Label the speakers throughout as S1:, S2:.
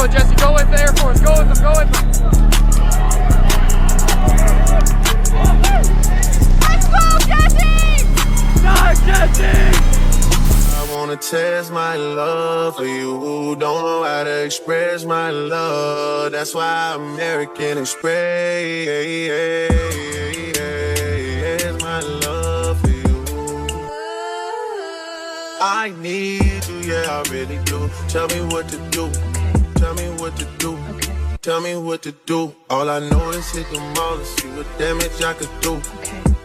S1: it, Jesse. Go with the Air Force. Go with them. Go with them. Let's go, Jesse! Nice, Jesse!
S2: I wanna test my love for you. Don't know how to express my love. That's why American Express my love for you. I need you, yeah, I really do. Tell me what to do. Tell me what to do. Tell me what to do. All I know is hit the mall and see what damage I could do.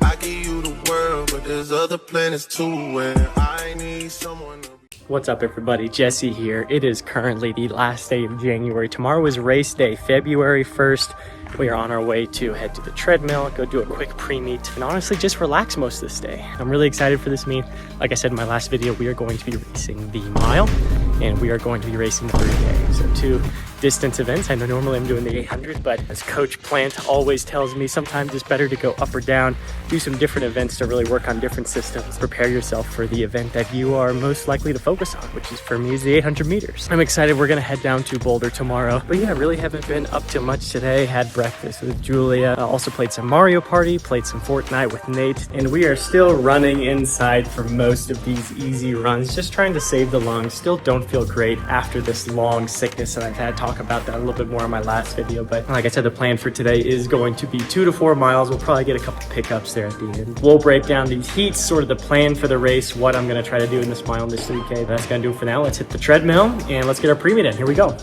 S2: I give you the world, but there's other planets too where I need someone to...
S3: What's up, everybody? Jesse here. It is currently the last day of January. Tomorrow is race day, February 1st. We are on our way to head to the treadmill, go do a quick pre-meet, and honestly just relax most of this day. I'm really excited for this meet. Like I said in my last video, we are going to be racing the mile, and we are going to be racing the 3K. So 2 distance events. I know normally I'm doing the 800, but as Coach Plant always tells me, sometimes it's better to go up or down, do some different events to really work on different systems, prepare yourself for the event that you are most likely to focus on, which is, for me, is the 800 meters. I'm excited. We're gonna head down to Boulder tomorrow. But yeah, I really haven't been up to much today. Had breakfast with Julia. Also played some Mario Party, played some Fortnite with Nate, and we are still running inside for most of these easy runs, just trying to save the lungs. Still don't feel great after this long sickness that I've had. Talk about that a little bit more in my last video, but like I said, the plan for today is going to be 2 to 4 miles. We'll probably get a couple pickups there at the end. We'll break down these heats, sort of the plan for the race, what I'm going to try to do in this mile and this 3K. That's going to do it for now. Let's hit the treadmill and let's get our pre-meet in. Here we go.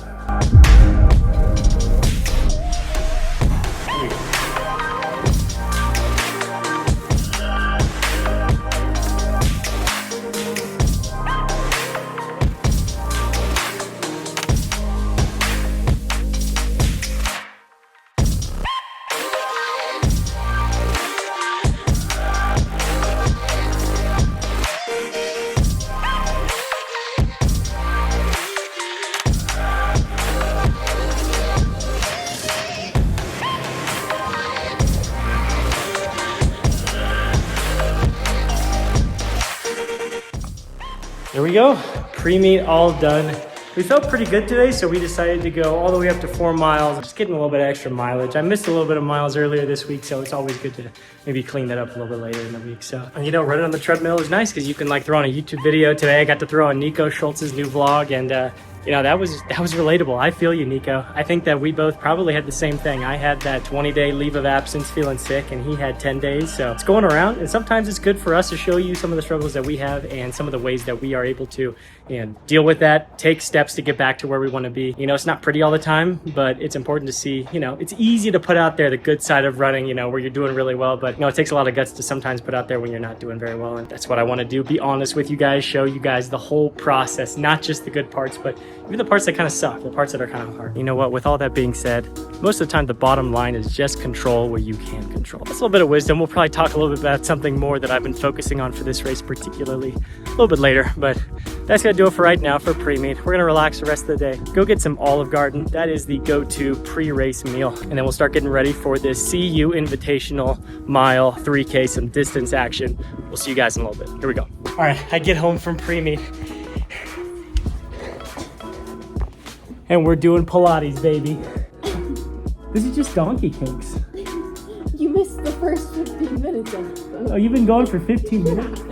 S3: There we go, pre-meet all done. We felt pretty good today, so we decided to go all the way up to 4 miles, just getting a little bit of extra mileage. I missed a little bit of miles earlier this week, so it's always good to maybe clean that up a little bit later in the week. So, and you know, running on the treadmill is nice because you can like throw on a YouTube video. Today I got to throw on Nico Schultz's new vlog, and you know, that was relatable. I feel you, Nico. I think that we both probably had the same thing. I had that 20-day leave of absence feeling sick, and he had 10 days. So it's going around, and sometimes it's good for us to show you some of the struggles that we have and some of the ways that we are able to, you know, deal with that, take steps to get back to where we want to be. You know, it's not pretty all the time, but it's important to see, you know, it's easy to put out there the good side of running, you know, where you're doing really well, but you know, it takes a lot of guts to sometimes put out there when you're not doing very well. And that's what I want to do. Be honest with you guys, show you guys the whole process, not just the good parts, but even the parts that kind of suck, the parts that are kind of hard. You know what, with all that being said, most of the time the bottom line is just control what you can control. That's a little bit of wisdom. We'll probably talk a little bit about something more that I've been focusing on for this race particularly a little bit later, but that's gonna do it for right now for pre-meet. We're gonna relax the rest of the day. Go get some Olive Garden. That is the go-to pre-race meal. And then we'll start getting ready for this CU Invitational mile 3K, some distance action. We'll see you guys in a little bit. Here we go. All right, I get home from pre-meet, and we're doing Pilates, baby. This is just donkey cakes.
S4: You missed the first 15 minutes of it.
S3: Oh, you've been going for 15 minutes?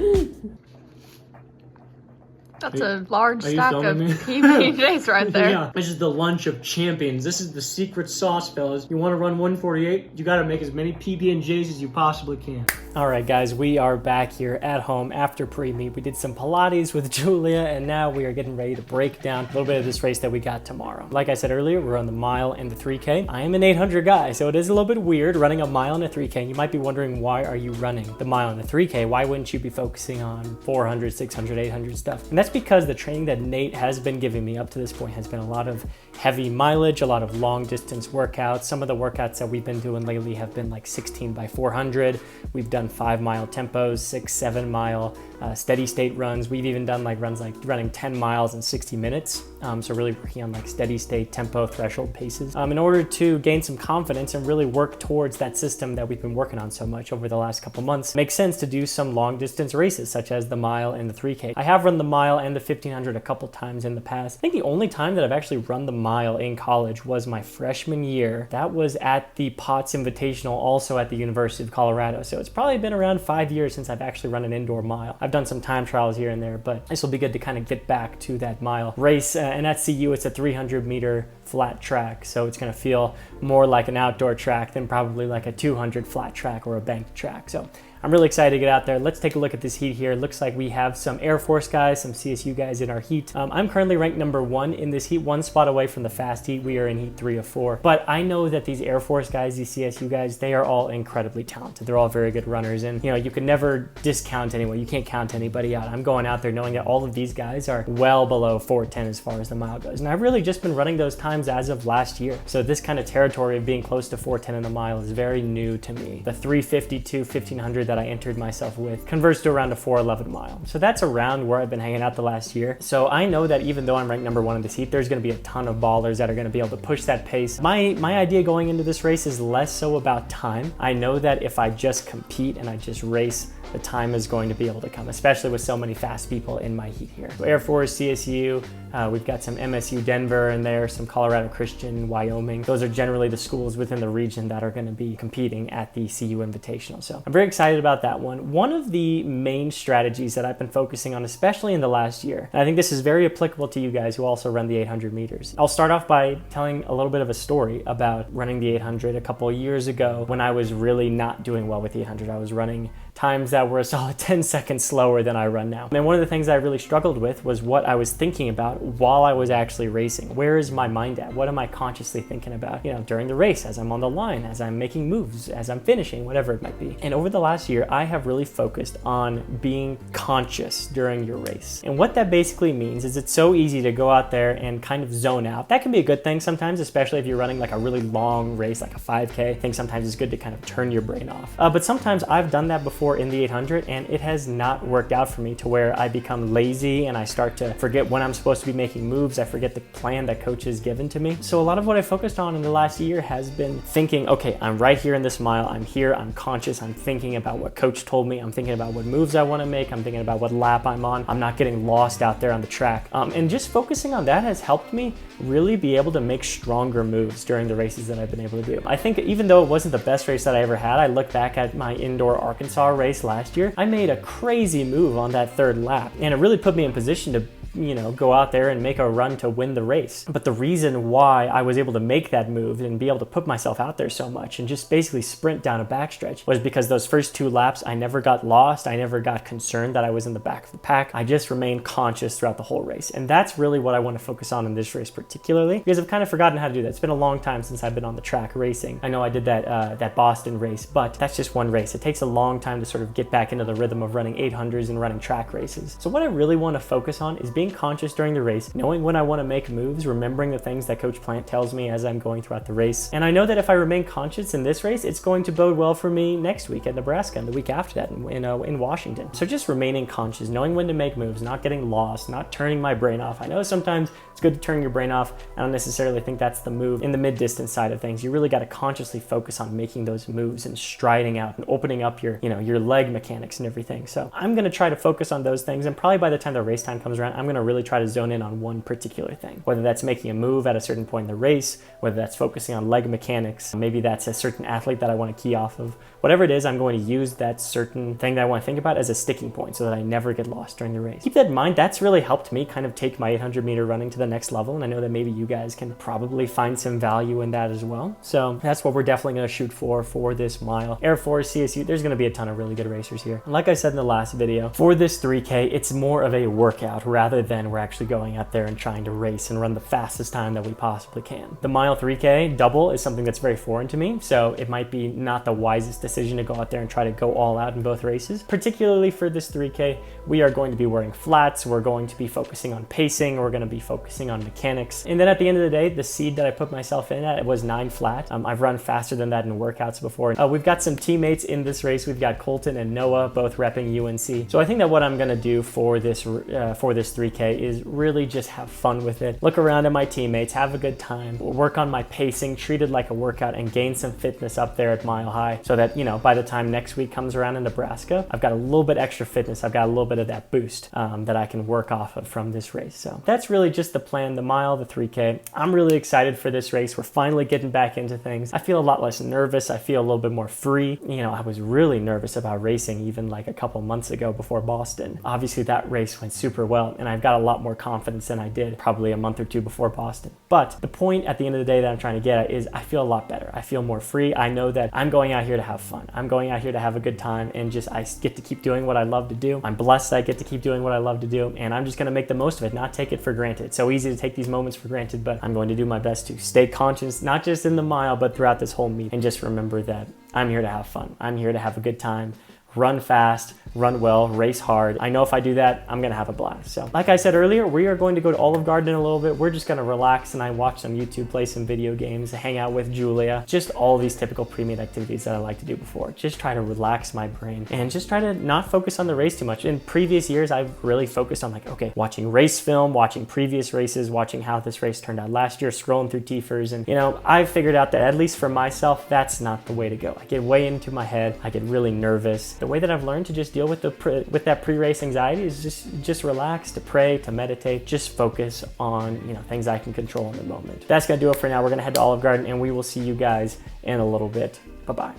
S4: That's a large
S3: Are you
S4: stack of
S3: filming me?
S4: PB&Js right there.
S3: Yeah, this is the lunch of champions. This is the secret sauce, fellas. You want to run 148? You got to make as many PB&Js as you possibly can. All right, guys, we are back here at home after pre-meet. We did some Pilates with Julia, and now we are getting ready to break down a little bit of this race that we got tomorrow. Like I said earlier, we're on the mile and the 3K. I am an 800 guy, so it is a little bit weird running a mile and a 3K. You might be wondering, why are you running the mile and the 3K? Why wouldn't you be focusing on 400, 600, 800 stuff? And that's because the training that Nate has been giving me up to this point has been a lot of heavy mileage, a lot of long distance workouts. Some of the workouts that we've been doing lately have been like 16 by 400. We've done 5-mile tempos, 6-7 mile steady state runs. We've even done like runs like running 10 miles in 60 minutes. So really working on like steady state tempo threshold paces in order to gain some confidence and really work towards that system that we've been working on so much over the last couple months. Makes sense to do some long distance races such as the mile and the 3K. I have run the mile and the 1500 a couple times in the past. I think the only time that I've actually run the mile in college was my freshman year. That was at the POTS Invitational, also at the University of Colorado. So it's probably been around 5 years since I've actually run an indoor mile. I've done some time trials here and there, but this will be good to kind of get back to that mile race. And at CU, it's a 300-meter flat track, so it's going to feel more like an outdoor track than probably like a 200 flat track or a banked track. So I'm really excited to get out there. Let's take a look at this heat here. It looks like we have some Air Force guys, some CSU guys in our heat. I'm currently ranked number 1 in this heat, 1 spot away from the fast heat. We are in heat 3 of 4. But I know that these Air Force guys, these CSU guys, they are all incredibly talented. They're all very good runners, and you know, you can never discount anyone. You can't count anybody out. I'm going out there knowing that all of these guys are well below 4:10 as far as the mile goes. And I've really just been running those times as of last year. So this kind of territory of being close to 4:10 in the mile is very new to me. The 352 1500 that I entered myself with converts to around a 4:11 mile. So that's around where I've been hanging out the last year. So I know that even though I'm ranked number 1 in this heat, there's going to be a ton of ballers that are going to be able to push that pace. My idea going into this race is less so about time. I know that if I just compete and I just race, the time is going to be able to come, especially with so many fast people in my heat here. So Air Force, CSU, we've got some MSU Denver in there, some Colorado Christian, Wyoming. Those are generally the schools within the region that are going to be competing at the CU Invitational. So I'm very excited about that one. One of the main strategies that I've been focusing on, especially in the last year, and I think this is very applicable to you guys who also run the 800 meters. I'll start off by telling a little bit of a story about running the 800 a couple of years ago when I was really not doing well with the 800. I was running times that were a solid 10 seconds slower than I run now. And one of the things I really struggled with was what I was thinking about while I was actually racing. Where is my mind at? What am I consciously thinking about, you know, during the race, as I'm on the line, as I'm making moves, as I'm finishing, whatever it might be. And over the last year, I have really focused on being conscious during your race. And what that basically means is it's so easy to go out there and kind of zone out. That can be a good thing sometimes, especially if you're running like a really long race, like a 5K. I think sometimes it's good to kind of turn your brain off. But sometimes I've done that before in the 800, and it has not worked out for me to where I become lazy and I start to forget when I'm supposed to be making moves. I forget the plan that coach has given to me. So a lot of what I focused on in the last year has been thinking, okay, I'm right here in this mile. I'm here, I'm conscious, I'm thinking about what coach told me. I'm thinking about what moves I want to make. I'm thinking about what lap I'm on. I'm not getting lost out there on the track. And just focusing on that has helped me really be able to make stronger moves during the races that I've been able to do. I think even though it wasn't the best race that I ever had, I look back at my indoor Arkansas race last year, I made a crazy move on that 3rd lap, and it really put me in position to, you know, go out there and make a run to win the race. But the reason why I was able to make that move and be able to put myself out there so much and just basically sprint down a backstretch was because those first 2 laps, I never got lost. I never got concerned that I was in the back of the pack. I just remained conscious throughout the whole race. And that's really what I want to focus on in this race particularly, because I've kind of forgotten how to do that. It's been a long time since I've been on the track racing. I know I did that Boston race, but that's just one race. It takes a long time to sort of get back into the rhythm of running 800s and running track races. So what I really want to focus on is being conscious during the race, knowing when I want to make moves, remembering the things that Coach Plant tells me as I'm going throughout the race. And I know that if I remain conscious in this race, it's going to bode well for me next week at Nebraska and the week after that in Washington. So just remaining conscious, knowing when to make moves, not getting lost, not turning my brain off. I know sometimes it's good to turn your brain off. I don't necessarily think that's the move in the mid-distance side of things. You really got to consciously focus on making those moves and striding out and opening up your leg mechanics and everything. So I'm going to try to focus on those things, and probably by the time the race time comes around, I'm going to really try to zone in on one particular thing, whether that's making a move at a certain point in the race, whether that's focusing on leg mechanics, maybe that's a certain athlete that I want to key off of. Whatever it is, I'm going to use that certain thing that I want to think about as a sticking point so that I never get lost during the race. Keep that in mind. That's really helped me kind of take my 800-meter running to the next level, and I know that maybe you guys can probably find some value in that as well. So that's what we're definitely going to shoot for this mile. Air Force, CSU, there's going to be a ton of really good racers here. And like I said in the last video, for this 3K, it's more of a workout rather than we're actually going out there and trying to race and run the fastest time that we possibly can. The mile 3K double is something that's very foreign to me, so it might be not the wisest decision decision to go out there and try to go all out in both races. Particularly for this 3K, we are going to be wearing flats, we're going to be focusing on pacing, we're going to be focusing on mechanics. And then at the end of the day, the seed that I put myself in at was 9 flat. I've run faster than that in workouts before. We've got some teammates in this race. We've got Colton and Noah both repping UNC. So I think that what I'm going to do for this 3K is really just have fun with it. Look around at my teammates, have a good time, work on my pacing, treat it like a workout, and gain some fitness up there at Mile High so that, you know, by the time next week comes around in Nebraska, I've got a little bit extra fitness. I've got a little bit of that boost that I can work off of from this race. So that's really just the plan, the mile, the 3K. I'm really excited for this race. We're finally getting back into things. I feel a lot less nervous. I feel a little bit more free. You know, I was really nervous about racing even like a couple months ago before Boston. Obviously that race went super well and I've got a lot more confidence than I did probably a month or two before Boston. But the point at the end of the day that I'm trying to get at is I feel a lot better. I feel more free. I know that I'm going out here to have fun. I'm going out here to have a good time and just I get to keep doing what I love to do. I'm blessed that I get to keep doing what I love to do and I'm just going to make the most of it, not take it for granted. It's so easy to take these moments for granted, but I'm going to do my best to stay conscious, not just in the mile, but throughout this whole meet, and just remember that I'm here to have fun. I'm here to have a good time, run fast, run well, race hard. I know if I do that, I'm gonna have a blast. So like I said earlier, we are going to go to Olive Garden in a little bit. We're just gonna relax and I watch some YouTube, play some video games, hang out with Julia, just all these typical pre-meet activities that I like to do before. Just try to relax my brain and just try to not focus on the race too much. In previous years, I've really focused on like, okay, watching race film, watching previous races, watching how this race turned out last year, scrolling through TFers, and you know, I've figured out that at least for myself, that's not the way to go. I get way into my head, I get really nervous. The way that I've learned to just deal with that pre-race anxiety is just relax, to pray, to meditate, just focus on, you know, things I can control in the moment. That's gonna do it for now. We're gonna head to Olive Garden and we will see you guys in a little bit. Bye-bye.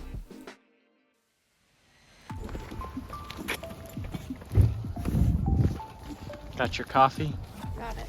S3: Got your coffee?
S4: Got it.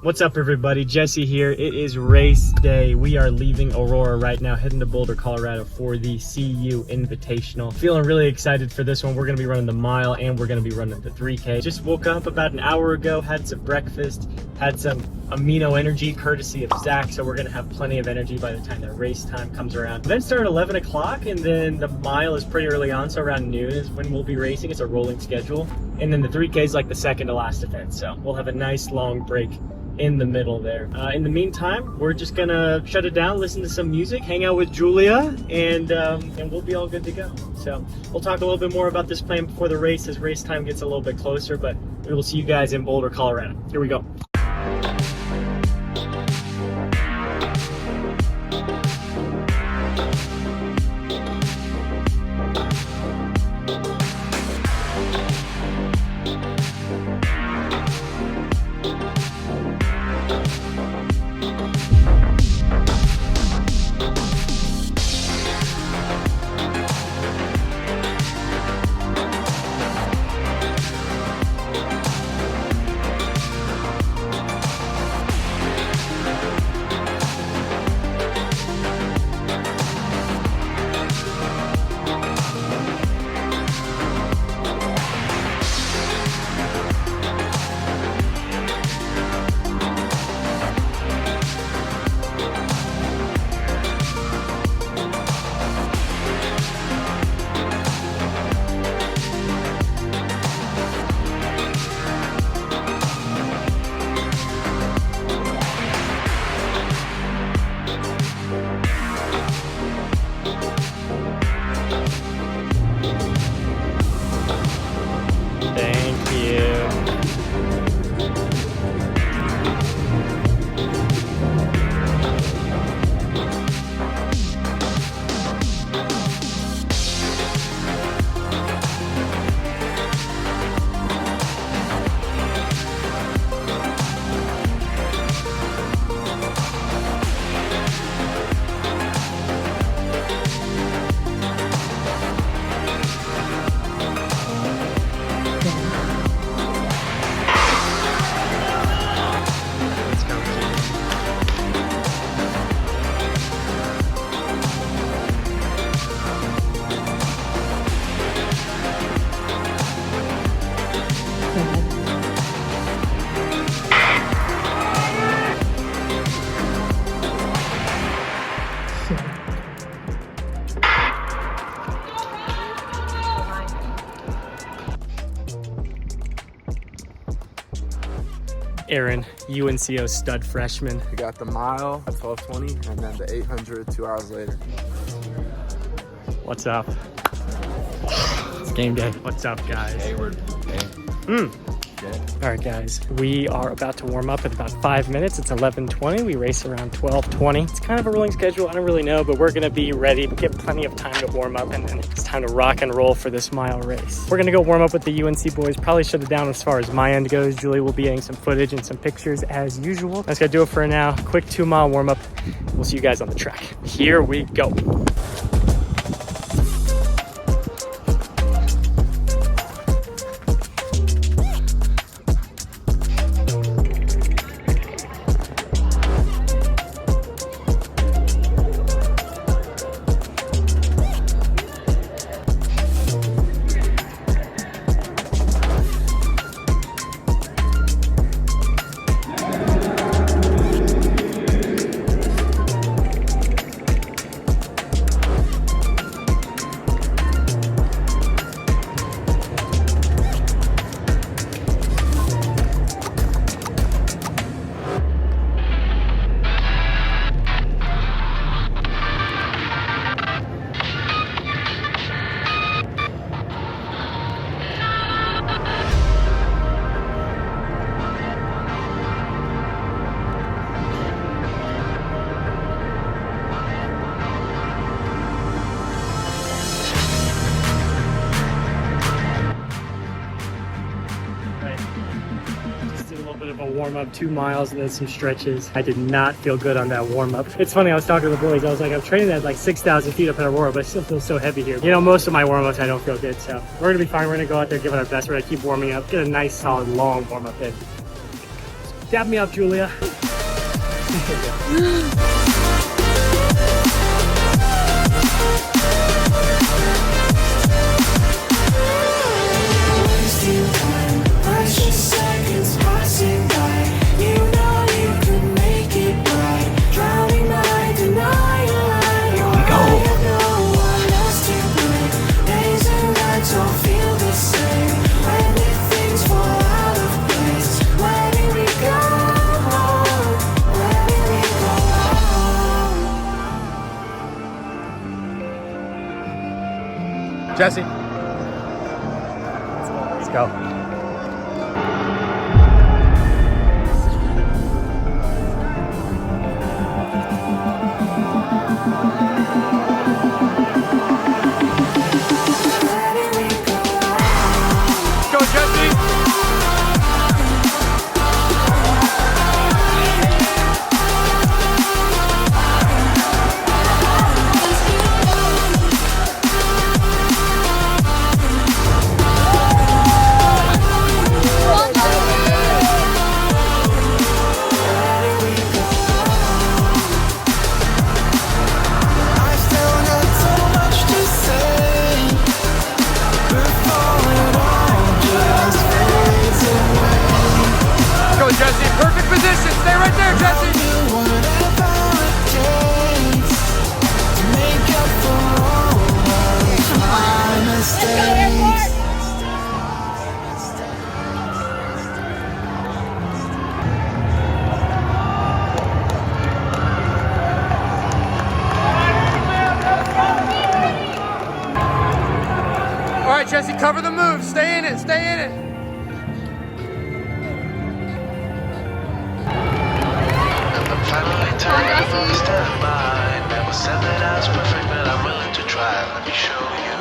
S3: What's up everybody, Jesse here. It is race day. We are leaving Aurora right now, heading to Boulder, Colorado for the CU Invitational. Feeling really excited for this one. We're gonna be running the mile and we're gonna be running the 3K. Just woke up about an hour ago, had some breakfast, had some amino energy courtesy of Zach, so we're gonna have plenty of energy by the time that race time comes around. Then start at 11 o'clock and then the mile is pretty early on, so around noon is when we'll be racing. It's a rolling schedule. And then the 3K is like the second to last event, so we'll have a nice long break in the middle there. In the meantime, we're just gonna shut it down, listen to some music, hang out with Julia, and we'll be all good to go. So we'll talk a little bit more about this plan before the race as race time gets a little bit closer, but we will see you guys in Boulder, Colorado. Here we go. Aaron, UNCO stud freshman.
S5: We got the mile at 12:20 and then the 800 2 hours later.
S3: What's up? It's game day. What's up, guys?
S5: Hayward.
S3: All right, guys, we are about to warm up in about 5 minutes. It's 11:20. We race around 12:20. It's kind of a rolling schedule. I don't really know, but we're going to be ready. We get plenty of time to warm up, and then it's time to rock and roll for this mile race. We're going to go warm up with the UNC boys. Probably shut it down as far as my end goes. Julie will be getting some footage and some pictures as usual. That's going to do it for now. Quick 2-mile warm up. We'll see you guys on the track. Here we go. Warm up 2 miles and then some stretches. I did not feel good on that warm up. It's funny, I was talking to the boys. I was like, I'm training at like 6,000 feet up in Aurora, but I still feel so heavy here. You know, most of my warm ups I don't feel good, so we're gonna be fine. We're gonna go out there, give it our best. We're gonna keep warming up, get a nice solid long warm up in. Dab me up, Julia.
S1: Jesse.
S3: Let's go.
S1: Go, Jesse. Jesse, perfect position. Stay right there, Jesse. All right, Jesse, cover the move. Stay in it. Stay in it.
S6: Finally tired of all the standby. Never said that I was perfect, but I'm willing to try. Let me show you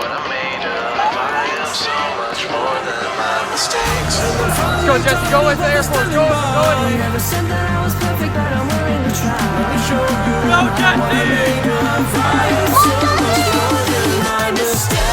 S6: what I'm made of. I am so much more than my mistakes.
S1: Let's go, Jesse. Go with the Air Force. Go with me.
S6: Never said that I was perfect, but I'm willing to try. Let me show you
S1: Go, Jesse.
S6: I am so much more than my mistakes.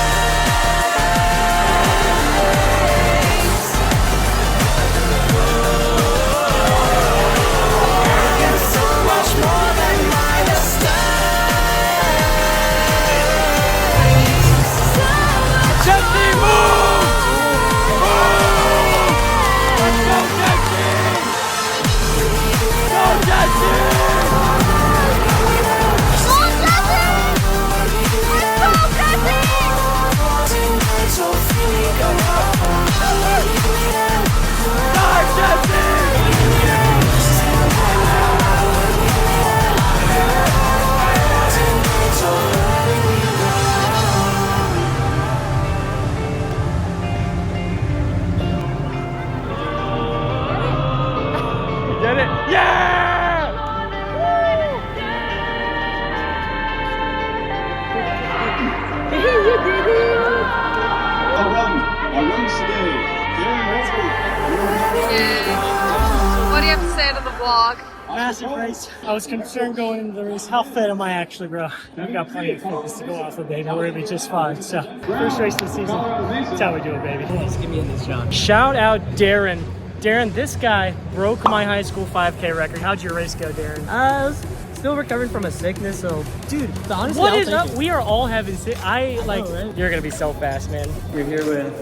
S3: Massive race. I was concerned going into the race. How fit am I actually, bro? I've got plenty of fitness to go off of, baby. We're gonna be just fine. So, first race of the season. That's how we do it, baby.
S7: Just give me in this, John.
S3: Shout out Darren. Darren, this guy broke my high school 5K record. How'd your race go, Darren?
S7: I was still recovering from a sickness, so dude, honestly,
S3: What is up? We are all having right?
S7: You're gonna be so fast, man. You're here with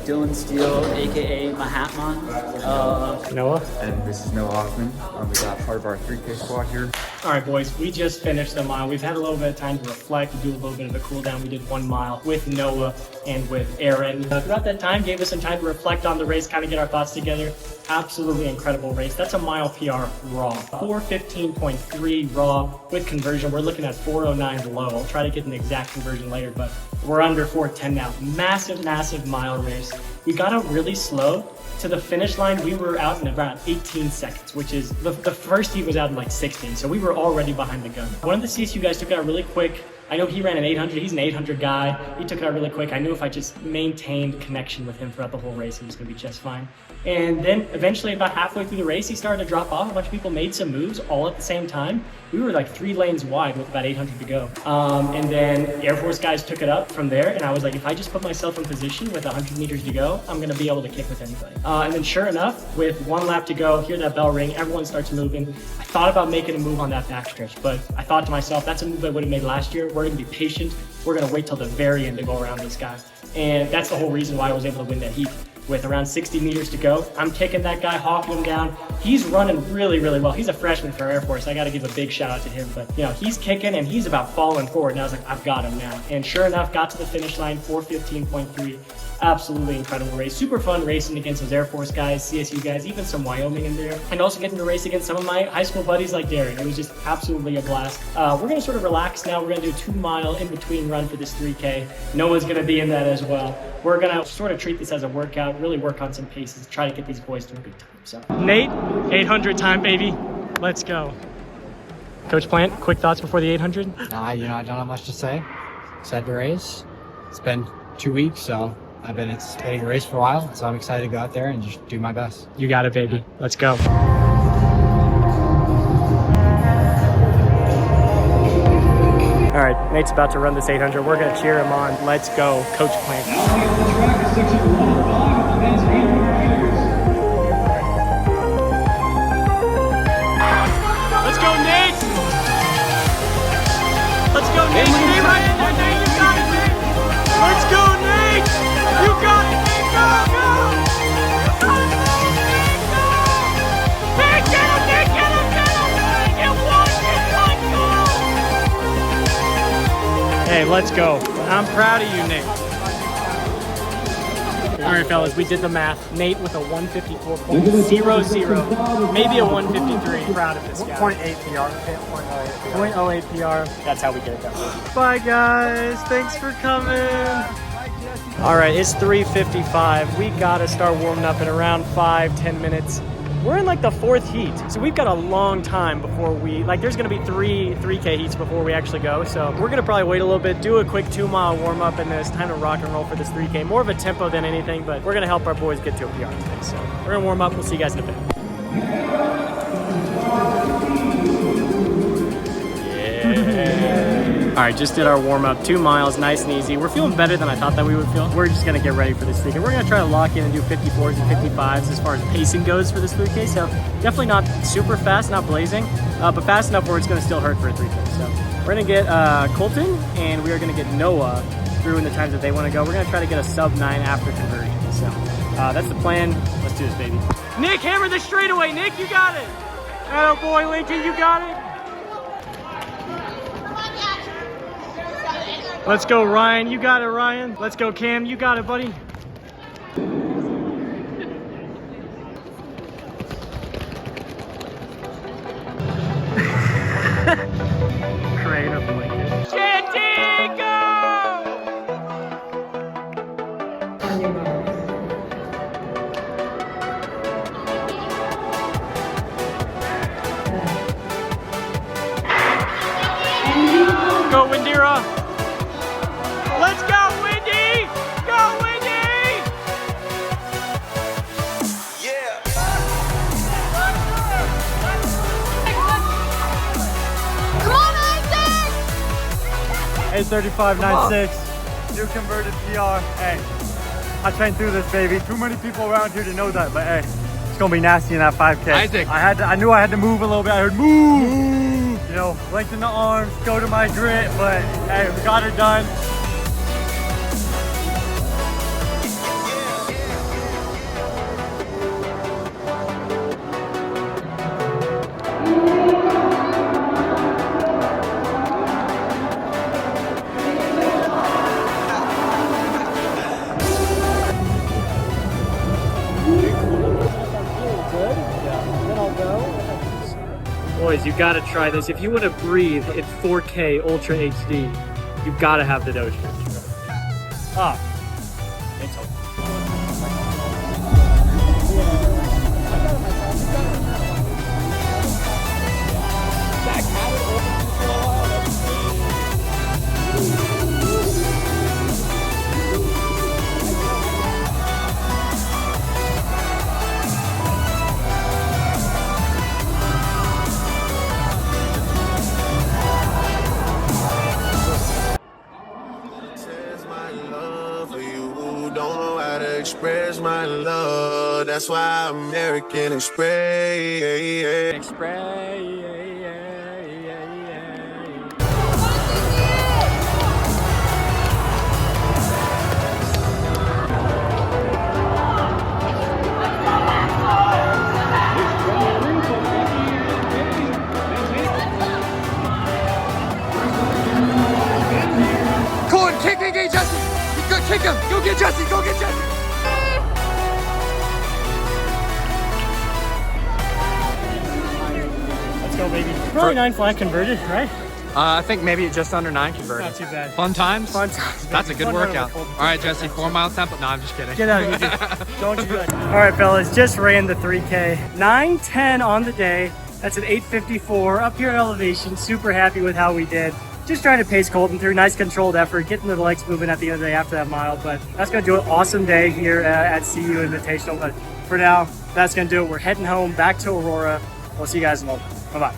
S7: Dylan Steele, aka Mahatma.
S3: Noah.
S8: And this is Noah Hoffman. We got part of our 3K squad here.
S3: All right, boys, we just finished the mile. We've had a little bit of time to reflect, to do a little bit of a cool down. We did 1 mile with Noah and with Aaron. Throughout that time, gave us some time to reflect on the race, kind of get our thoughts together. Absolutely incredible race. That's a mile PR raw. 4:15.3 raw with conversion. We're looking at 4:09 low. I'll try to get an exact conversion later, but we're under 4:10 now. Massive, massive mile race. We got out really slow. To the finish line, we were out in about 18 seconds, which is the first heat was out in like 16, so we were already behind the gun. One of the CSU guys took it out really quick. I know he ran an 800. He's an 800 guy. He took it out really quick. I knew if I just maintained connection with him throughout the whole race, he was going to be just fine. And then eventually, about halfway through the race, he started to drop off. A bunch of people made some moves all at the same time. We were like 3 lanes wide with about 800 to go. And then Air Force guys took it up from there. And I was like, if I just put myself in position with 100 meters to go, I'm going to be able to kick with anybody. And then sure enough, with 1 lap to go, hear that bell ring, everyone starts moving. I thought about making a move on that backstretch, but I thought to myself, that's a move I would have made last year. We're going to be patient. We're going to wait till the very end to go around this guy. And that's the whole reason why I was able to win that heat. With around 60 meters to go, I'm kicking that guy, hawking him down. He's running really, really well. He's a freshman for Air Force. I got to give a big shout out to him. But, you know, he's kicking and he's about falling forward. And I was like, I've got him now. And sure enough, got to the finish line, 4:15.3. Absolutely incredible race. Super fun racing against those Air Force guys, CSU guys, even some Wyoming in there. And also getting to race against some of my high school buddies like Darren. It was just absolutely a blast. We're going to sort of relax now. We're going to do a 2-mile in-between run for this 3K. Noah's going to be in that as well. We're going to sort of treat this as a workout, really work on some paces, try to get these boys to a good time. So, Nate, 800 time, baby. Let's go. Coach Plant, quick thoughts before the 800?
S9: I don't have much to say. Excited to race. It's been 2 weeks, so I've been anticipating a race for a while, so I'm excited to go out there and just do my best.
S3: You got it, baby. Let's go. All right, Nate's about to run this 800. We're going to cheer him on. Let's go, Coach Plant. Let's go, Nate! Let's go, Nate! Stay right in there, Nate! You got it, Nate! Let's go, Nate! You got it, Nate! Go, go! You got it, Nate! Go! Nate, get him, Nate! Get him, get him! Get one, go! Hey, let's go. I'm proud of you, Nate. All right, fellas, we did the math. Nate with a 154.00, maybe a 153. Proud of this guy. 0.8 PR. 0.08 PR. That's how we get it done. Bye, guys. Thanks for coming. All right, it's 3:55. We gotta start warming up in around 5-10 minutes. We're in like the 4th heat, so we've got a long time before there's gonna be 3K heats before we actually go, so we're gonna probably wait a little bit, do a quick 2-mile warm up, and then it's time to rock and roll for this 3K. More of a tempo than anything, but we're gonna help our boys get to a PR today, so we're gonna warm up. We'll see you guys in a bit. All right, just did our warm-up, 2 miles, nice and easy. We're feeling better than I thought that we would feel. We're just gonna get ready for this 3K. We're gonna try to lock in and do 54s and 55s as far as pacing goes for this 3K. So definitely not super fast, not blazing, but fast enough where it's gonna still hurt for a 3K. So we're gonna get Colton and we are gonna get Noah through in the times that they wanna go. We're gonna try to get a sub-9 after conversion. So that's the plan. Let's do this, baby. Nick, hammer the straightaway. Nick, you got it. Oh boy, Lincoln, you got it. Let's go, Ryan. You got it, Ryan. Let's go, Cam. You got it, buddy. Creative Lincoln. Chanty, go! Go, Windira. Let's go, Windy! Go, Windy!
S6: Yeah.
S10: 1:35.96. New converted PR. Hey, I trained through this, baby. Too many people around here to know that, but hey, it's gonna be nasty in that 5K.
S1: Isaac.
S10: I knew I had to move a little bit. I heard move. You know, lengthen the arms, go to my grit, but hey, we got it done.
S3: Boys, you gotta try this. If you want to breathe in 4K Ultra HD, you gotta have the Doge. Ah, it's
S2: Express my love, that's why American Express.
S1: Go on, kick, Jesse. Go kick him. Go get Jesse. Go get Jesse.
S3: Let's go, baby. Probably 9 flat converted, right?
S1: I think maybe just under 9 converted.
S3: Not too bad.
S1: Fun times?
S3: Fun times.
S1: That's a good workout. All right, Jesse, 4 mile tempo. No, I'm just kidding.
S3: Get out of here. Don't do that. All right, fellas, just ran the 3K. 9:10 on the day. That's an 8:54 up here at elevation. Super happy with how we did. Just trying to pace Colton through. Nice controlled effort, getting the legs moving at the end of the day after that mile. But that's going to do it. Awesome day here at CU Invitational. But for now, that's going to do it. We're heading home back to Aurora. We'll see you guys in a moment. Bye-bye.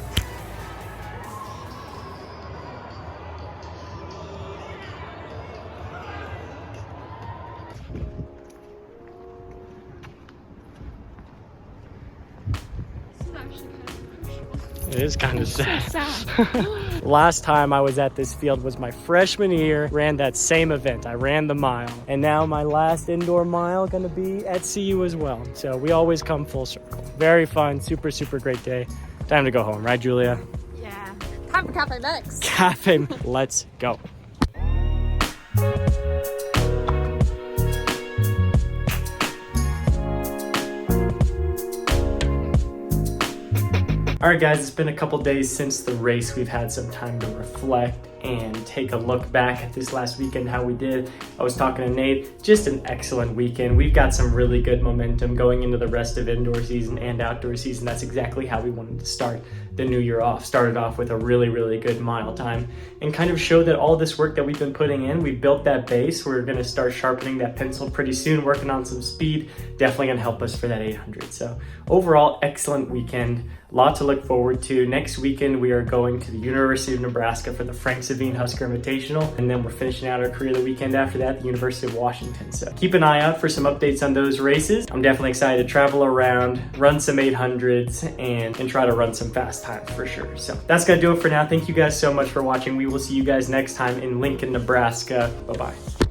S3: It is kind of sad. Last time I was at this field was my freshman year, ran that same event. I ran the mile. And now my last indoor mile gonna be at CU as well. So we always come full circle. Very fun, super, super great day. Time to go home, right, Julia?
S4: Yeah. Time for Cafe Mex.
S3: Cafe, let's go. All right, guys, it's been a couple days since the race. We've had some time to reflect and take a look back at this last weekend, how we did. I was talking to Nate, just an excellent weekend. We've got some really good momentum going into the rest of indoor season and outdoor season. That's exactly how we wanted to start the new year off. Started off with a really, really good mile time and kind of show that all this work that we've been putting in, we built that base. We're gonna start sharpening that pencil pretty soon, working on some speed. Definitely gonna help us for that 800. So overall, excellent weekend. A lot to look forward to. Next weekend, we are going to the University of Nebraska for the Frank Savine Husker Invitational, and then we're finishing out our career the weekend after that, the University of Washington. So keep an eye out for some updates on those races. I'm definitely excited to travel around, run some 800s, and try to run some fast times for sure. So that's gonna do it for now. Thank you guys so much for watching. We will see you guys next time in Lincoln, Nebraska. Bye-bye.